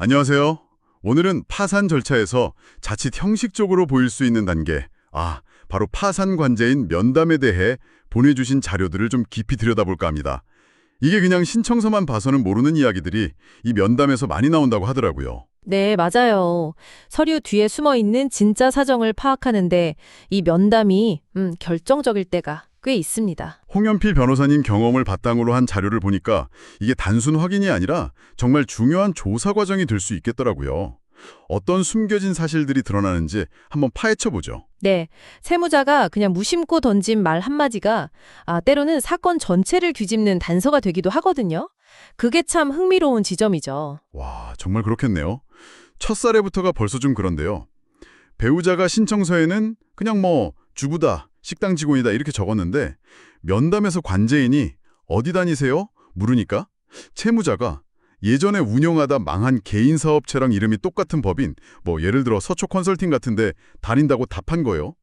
안녕하세요. 오늘은 파산 절차에서 자칫 형식적으로 보일 수 있는 단계, 바로 파산 관제인 면담에 대해 보내주신 자료들을 좀 깊이 들여다볼까 합니다. 이게 그냥 신청서만 봐서는 모르는 이야기들이 이 면담에서 많이 나온다고 하더라고요. 네, 맞아요. 서류 뒤에 숨어 있는 진짜 사정을 파악하는데 이 면담이 결정적일 때가 꽤 있습니다. 홍연필 변호사님 경험을 바탕으로 한 자료를 보니까 이게 단순 확인이 아니라 정말 중요한 조사 과정이 될 수 있겠더라고요. 어떤 숨겨진 사실들이 드러나는지 한번 파헤쳐보죠. 네, 세무자가 그냥 무심코 던진 말 한마디가 때로는 사건 전체를 뒤집는 단서가 되기도 하거든요. 그게 참 흥미로운 지점이죠. 와, 정말 그렇겠네요. 첫사례부터가 벌써 좀 그런데요. 배우자가 신청서에는 그냥 주부다, 식당 직원이다 이렇게 적었는데 면담에서 관제인이 어디 다니세요? 물으니까 채무자가 예전에 운영하다 망한 개인 사업체랑 이름이 똑같은 법인 예를 들어 서초 컨설팅 같은데 다닌다고 답한 거예요.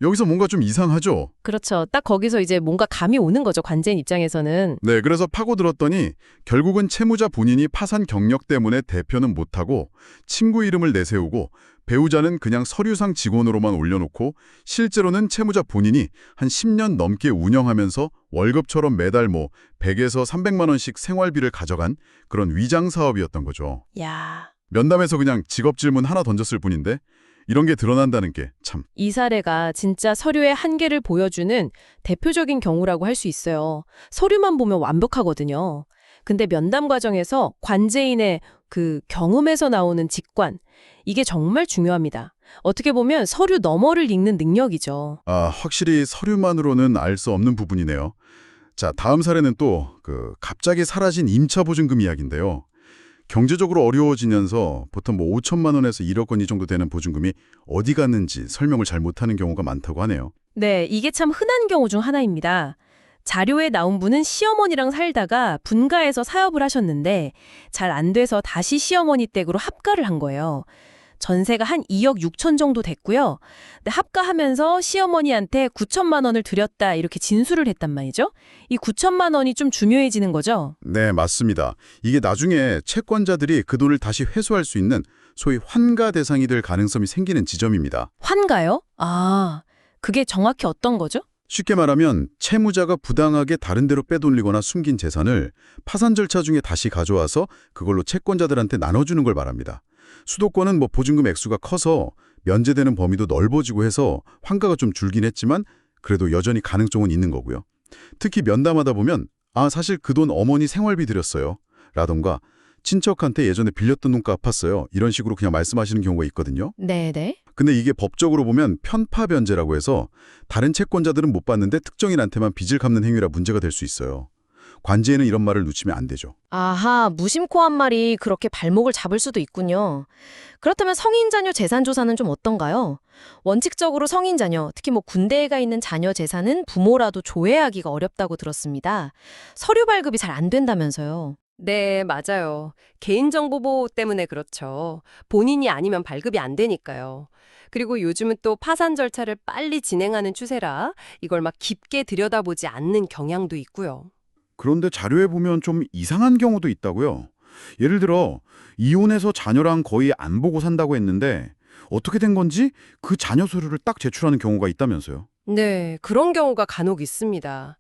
여기서 뭔가 좀 이상하죠? 그렇죠. 딱 거기서 이제 뭔가 감이 오는 거죠, 관제인 입장에서는. 네, 그래서 파고들었더니 결국은 채무자 본인이 파산 경력 때문에 대표는 못하고 친구 이름을 내세우고 배우자는 그냥 서류상 직원으로만 올려놓고 실제로는 채무자 본인이 한 10년 넘게 운영하면서 월급처럼 매달 100에서 300만 원씩 생활비를 가져간 그런 위장 사업이었던 거죠. 야, 면담에서 그냥 직업 질문 하나 던졌을 뿐인데 이런 게 드러난다는 게 참. 이 사례가 진짜 서류의 한계를 보여주는 대표적인 경우라고 할 수 있어요. 서류만 보면 완벽하거든요. 근데 면담 과정에서 관제인의 그 경험에서 나오는 직관, 이게 정말 중요합니다. 어떻게 보면 서류 너머를 읽는 능력이죠. 확실히 서류만으로는 알 수 없는 부분이네요. 자, 다음 사례는 또 갑자기 사라진 임차 보증금 이야기인데요. 경제적으로 어려워지면서 보통 5천만 원에서 1억 원 이 정도 되는 보증금이 어디 갔는지 설명을 잘 못하는 경우가 많다고 하네요. 네, 이게 참 흔한 경우 중 하나입니다. 자료에 나온 분은 시어머니랑 살다가 분가해서 사업을 하셨는데 잘 안 돼서 다시 시어머니 댁으로 합가를 한 거예요. 전세가 한 2억 6천 정도 됐고요. 근데 합가하면서 시어머니한테 9천만 원을 드렸다 이렇게 진술을 했단 말이죠. 이 9천만 원이 좀 중요해지는 거죠. 네, 맞습니다. 이게 나중에 채권자들이 그 돈을 다시 회수할 수 있는 소위 환가 대상이 될 가능성이 생기는 지점입니다. 환가요? 그게 정확히 어떤 거죠? 쉽게 말하면 채무자가 부당하게 다른 데로 빼돌리거나 숨긴 재산을 파산 절차 중에 다시 가져와서 그걸로 채권자들한테 나눠주는 걸 말합니다. 수도권은 보증금 액수가 커서 면제되는 범위도 넓어지고 해서 환가가 좀 줄긴 했지만 그래도 여전히 가능성은 있는 거고요. 특히 면담하다 보면 사실 그 돈 어머니 생활비 드렸어요. 라던가 친척한테 예전에 빌렸던 돈 갚았어요. 이런 식으로 그냥 말씀하시는 경우가 있거든요. 네네. 근데 이게 법적으로 보면 편파 변제라고 해서 다른 채권자들은 못 받는데 특정인한테만 빚을 갚는 행위라 문제가 될 수 있어요. 관제에는 이런 말을 놓치면 안 되죠. 아하, 무심코 한 말이 그렇게 발목을 잡을 수도 있군요. 그렇다면 성인 자녀 재산 조사는 좀 어떤가요? 원칙적으로 성인 자녀, 특히 군대에 가 있는 자녀 재산은 부모라도 조회하기가 어렵다고 들었습니다. 서류 발급이 잘 안 된다면서요. 네, 맞아요. 개인정보보호 때문에 그렇죠. 본인이 아니면 발급이 안 되니까요. 그리고 요즘은 또 파산 절차를 빨리 진행하는 추세라 이걸 막 깊게 들여다보지 않는 경향도 있고요. 그런데 자료에 보면 좀 이상한 경우도 있다고요. 예를 들어 이혼해서 자녀랑 거의 안 보고 산다고 했는데 어떻게 된 건지 그 자녀 서류를 딱 제출하는 경우가 있다면서요. 네, 그런 경우가 간혹 있습니다.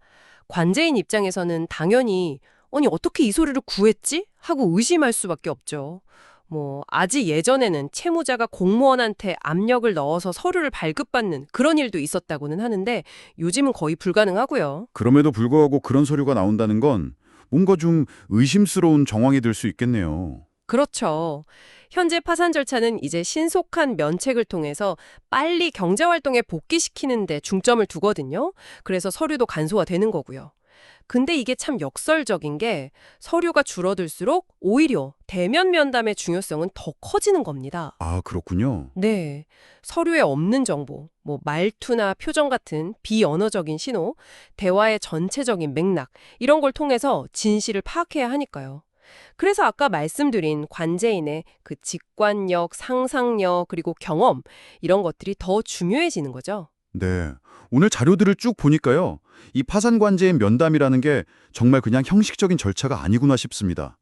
관제인 입장에서는 당연히 아니 어떻게 이 소리를 구했지? 하고 의심할 수밖에 없죠. 아직 예전에는 채무자가 공무원한테 압력을 넣어서 서류를 발급받는 그런 일도 있었다고는 하는데 요즘은 거의 불가능하고요. 그럼에도 불구하고 그런 서류가 나온다는 건 뭔가 좀 의심스러운 정황이 될 수 있겠네요. 그렇죠. 현재 파산 절차는 이제 신속한 면책을 통해서 빨리 경제활동에 복귀시키는 데 중점을 두거든요. 그래서 서류도 간소화되는 거고요. 근데 이게 참 역설적인 게 서류가 줄어들수록 오히려 대면 면담의 중요성은 더 커지는 겁니다. 그렇군요. 네. 서류에 없는 정보, 말투나 표정 같은 비언어적인 신호, 대화의 전체적인 맥락, 이런 걸 통해서 진실을 파악해야 하니까요. 그래서 아까 말씀드린 관제인의 그 직관력, 상상력, 그리고 경험, 이런 것들이 더 중요해지는 거죠. 네. 오늘 자료들을 쭉 보니까요. 이 파산관제인 면담이라는 게 정말 그냥 형식적인 절차가 아니구나 싶습니다.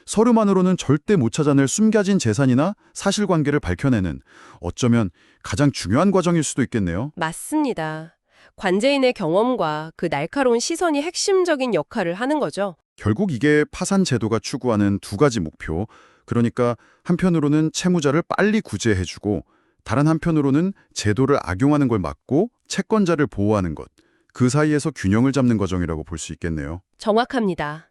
서류만으로는 절대 못 찾아낼 숨겨진 재산이나 사실관계를 밝혀내는 어쩌면 가장 중요한 과정일 수도 있겠네요. 맞습니다. 관제인의 경험과 그 날카로운 시선이 핵심적인 역할을 하는 거죠. 결국 이게 파산 제도가 추구하는 두 가지 목표, 그러니까 한편으로는 채무자를 빨리 구제해주고 다른 한편으로는 제도를 악용하는 걸 막고 채권자를 보호하는 것, 그 사이에서 균형을 잡는 과정이라고 볼 수 있겠네요. 정확합니다.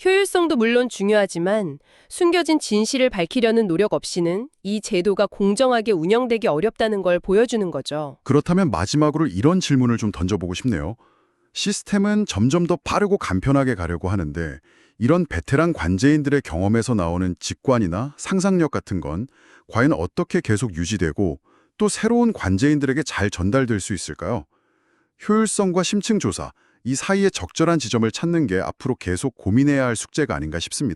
효율성도 물론 중요하지만 숨겨진 진실을 밝히려는 노력 없이는 이 제도가 공정하게 운영되기 어렵다는 걸 보여주는 거죠. 그렇다면 마지막으로 이런 질문을 좀 던져보고 싶네요. 시스템은 점점 더 빠르고 간편하게 가려고 하는데 이런 베테랑 관제인들의 경험에서 나오는 직관이나 상상력 같은 건 과연 어떻게 계속 유지되고 또 새로운 관제인들에게 잘 전달될 수 있을까요? 효율성과 심층 조사, 이 사이의 적절한 지점을 찾는 게 앞으로 계속 고민해야 할 숙제가 아닌가 싶습니다.